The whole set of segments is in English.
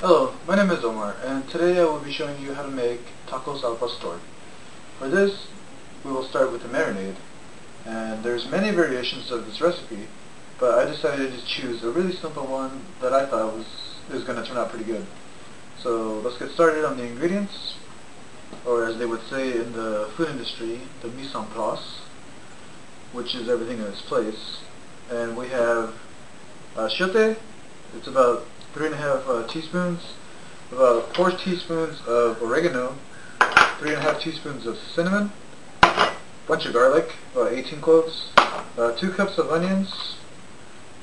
Hello, my name is Omar, and today I will be showing you how to make tacos al pastor. For this, we will start with the marinade, and there's many variations of this recipe, but I decided to choose a really simple one that I thought is going to turn out pretty good. So let's get started on the ingredients, or as they would say in the food industry, the mise en place, which is everything in its place. And we have achiote. It's about 3.5 teaspoons, about 4 teaspoons of oregano, 3.5 teaspoons of cinnamon, bunch of garlic, about 18 cloves, 2 cups of onions,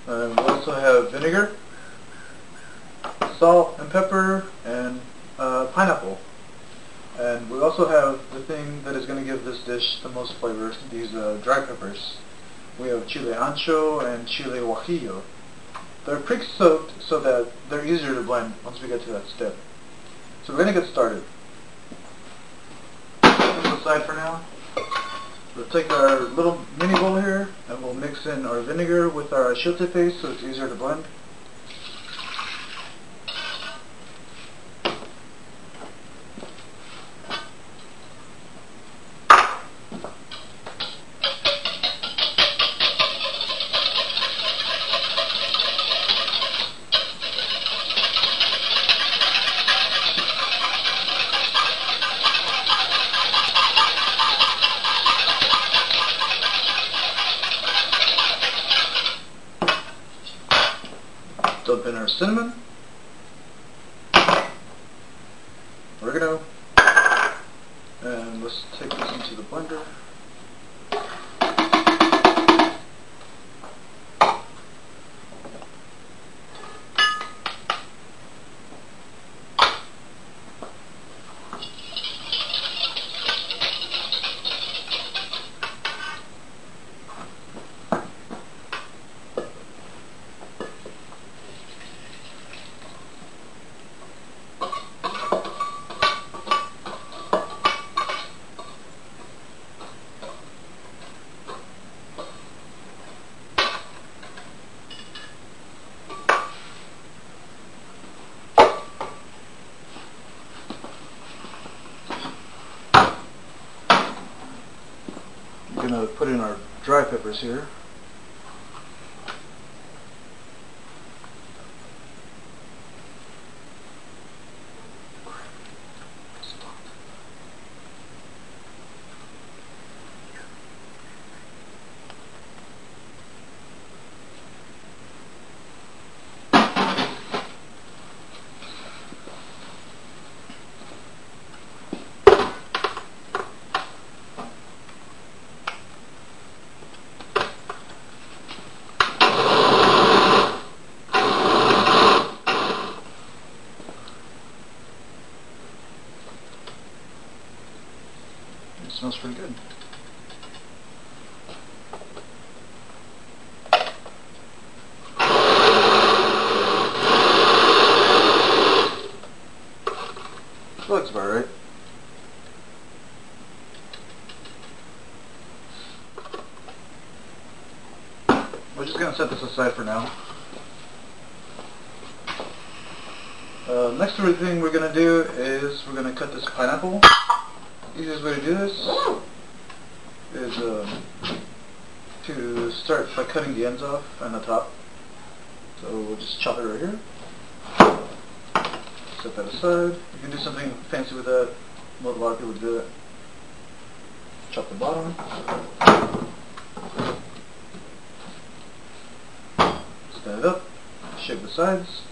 and we also have vinegar, salt and pepper, and pineapple. And we also have the thing that is going to give this dish the most flavor, these dry peppers. We have chile ancho and chile guajillo. They're pre-soaked so that they're easier to blend once we get to that step. So we're going to get started. Put this aside for now. We'll take our little mini bowl here and we'll mix in our vinegar with our achiote paste so it's easier to blend. Dump in our cinnamon, oregano, and let's take this into the blender. We're going to put in our dry peppers here. It smells pretty good. Looks about right. We're just going to set this aside for now. Next thing we're going to do is we're going to cut this pineapple. The easiest way to do this is to start by cutting the ends off and the top. So we'll just chop it right here. Set that aside. You can do something fancy with that. A lot of people do it. Chop the bottom. Stand it up. Shake the sides.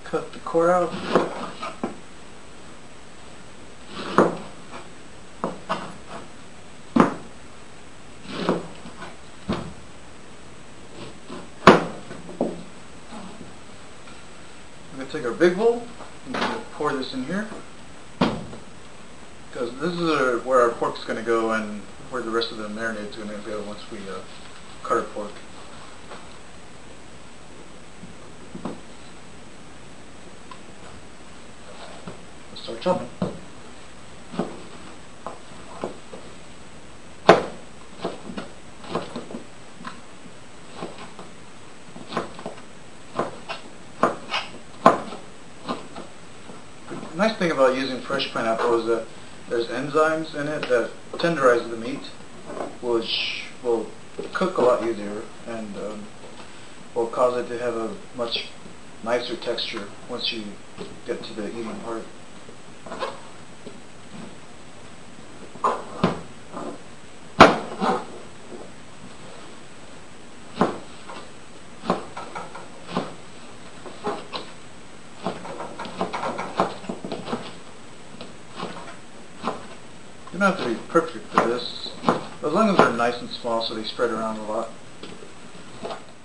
Cut the core out. We're going to take our big bowl and pour this in here, because this is where our pork is going to go and where the rest of the marinade is going to go once we cut our pork. Start chopping. nice thing about using fresh pineapple is that there's enzymes in it that tenderize the meat, which will cook a lot easier and will cause it to have a much nicer texture once you get to the eating part. You don't have to be perfect for this, as long as they're nice and small so they spread around a lot.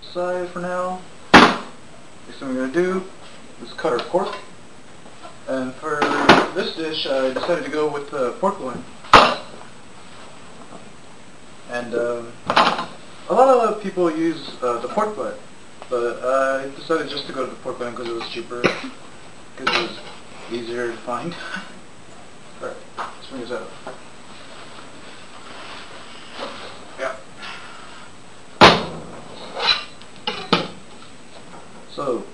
Aside for now, next thing we're going to do is cut our pork. And for this dish I decided to go with the pork loin. And a lot of people use the pork butt, but I decided just to go to the pork loin because it was cheaper, because it was easier to find. Alright, let's bring this out. Yeah. So,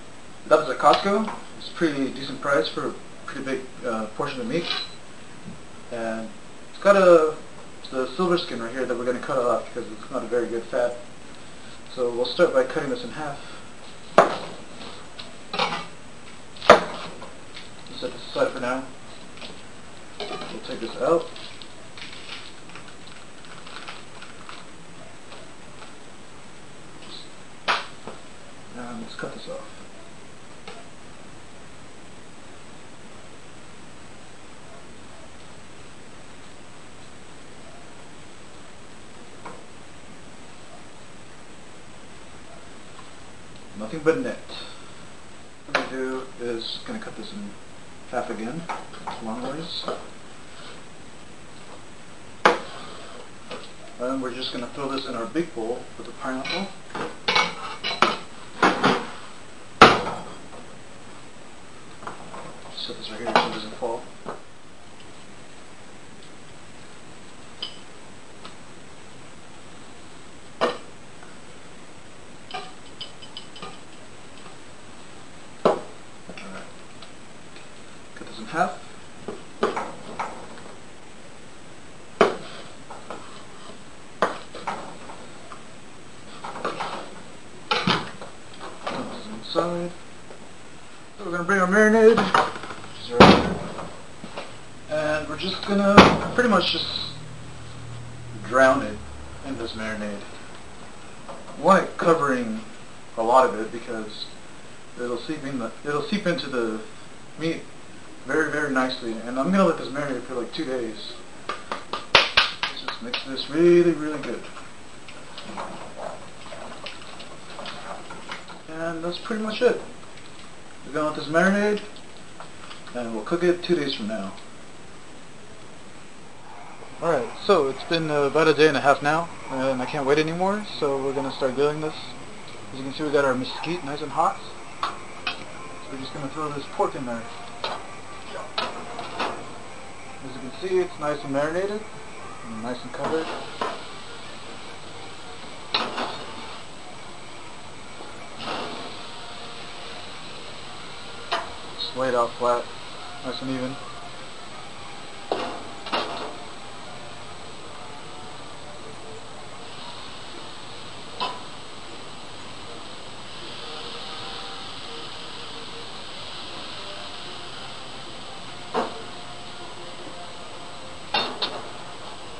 that was at Costco. It's a pretty decent price for a pretty big portion of meat. And it's got the silver skin right here that we're going to cut off because it's not a very good fat. So we'll start by cutting this in half. Set this aside for now. We'll take this out. And let's cut this off. Nothing but net. What I'm going to do is going to cut this in half again, longways. And we're just going to throw this in our big bowl with the pineapple. Set this right here so it doesn't fall. Cut this in half. Put this inside. So we're going to bring our marinade, which is right here. And we're just going to pretty much just drown it in this marinade. I want it covering a lot of it because it'll seep into the meat very, very nicely. And I'm going to let this marinate for like 2 days. Let's just mix this really, really good. And that's pretty much it. We're going to let this marinade, and we'll cook it 2 days from now. Alright, so it's been about a day and a half now, and I can't wait anymore, so we're going to start grilling this. As you can see, we got our mesquite nice and hot. So we're just going to throw this pork in there. As you can see, it's nice and marinated, and nice and covered. Just lay it out flat, nice and even.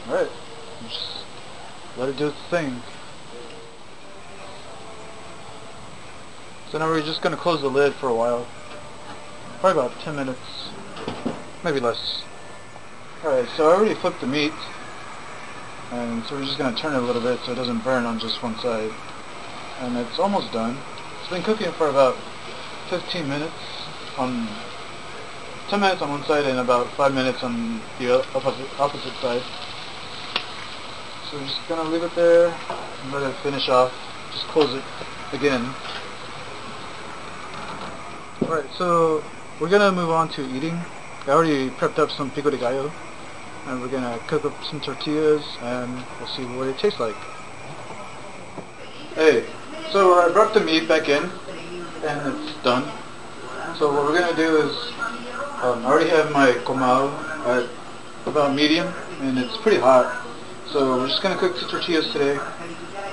Alright, just let it do its thing. So now we're just going to close the lid for a while. Probably about 10 minutes, maybe less. Alright, so I already flipped the meat, and so we're just going to turn it a little bit so it doesn't burn on just one side. And it's almost done. It's been cooking for about 15 minutes on 10 minutes on one side and about 5 minutes on the opposite side. So we're just going to leave it there and let it finish off. Just close it again. Alright, so we're going to move on to eating. I already prepped up some pico de gallo, and we're going to cook up some tortillas and we'll see what it tastes like. Hey, so I brought the meat back in and it's done. So what we're going to do is I already have my comal at about medium, and it's pretty hot. So we're just going to cook 2 tortillas today.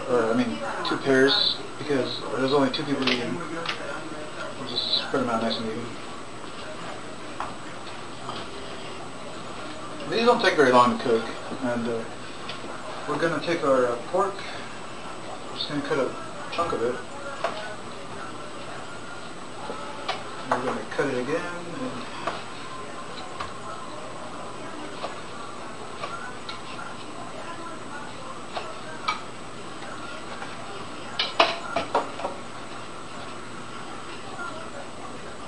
I mean 2 pairs, because there's only 2 people eating. We'll just spread them out nice and even. These don't take very long to cook, and we're going to take our pork. We're just going to cut a chunk of it. We're going to cut it again.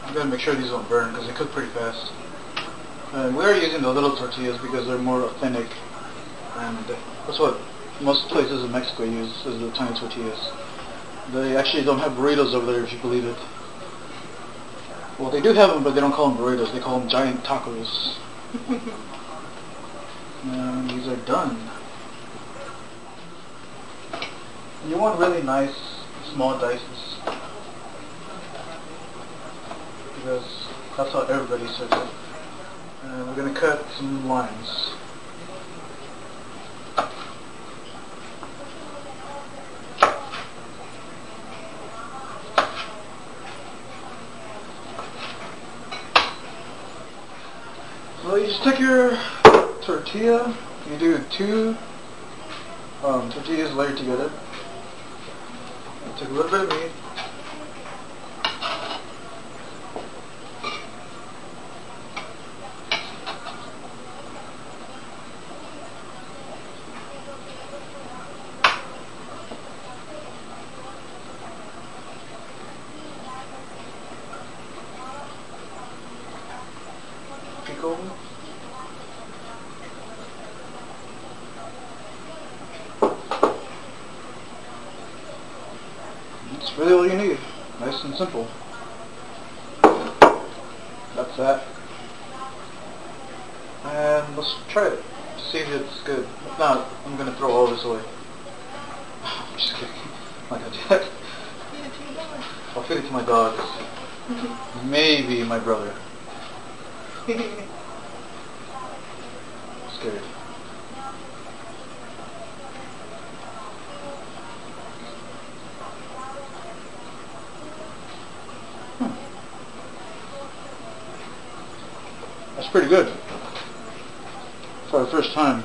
I'm going to make sure these don't burn because they cook pretty fast. And we are using the little tortillas because they're more authentic, and that's what most places in Mexico use, is the tiny tortillas. They actually don't have burritos over there, if you believe it. Well, they do have them, but they don't call them burritos, they call them giant tacos. And these are done. You want really nice small dices, because that's how everybody serves it. And we're going to cut some lines. So you just take your tortilla, you do 2 tortillas layered together. Take a little bit of meat. Pickle. That's really all you need. Nice and simple. That's that. And let's try it. See if it's good. If not, I'm going to throw all this away. I'm just kidding. I'm not going to do that. I'll feed it to my dogs. Maybe my brother. Scared. That's pretty good for the first time.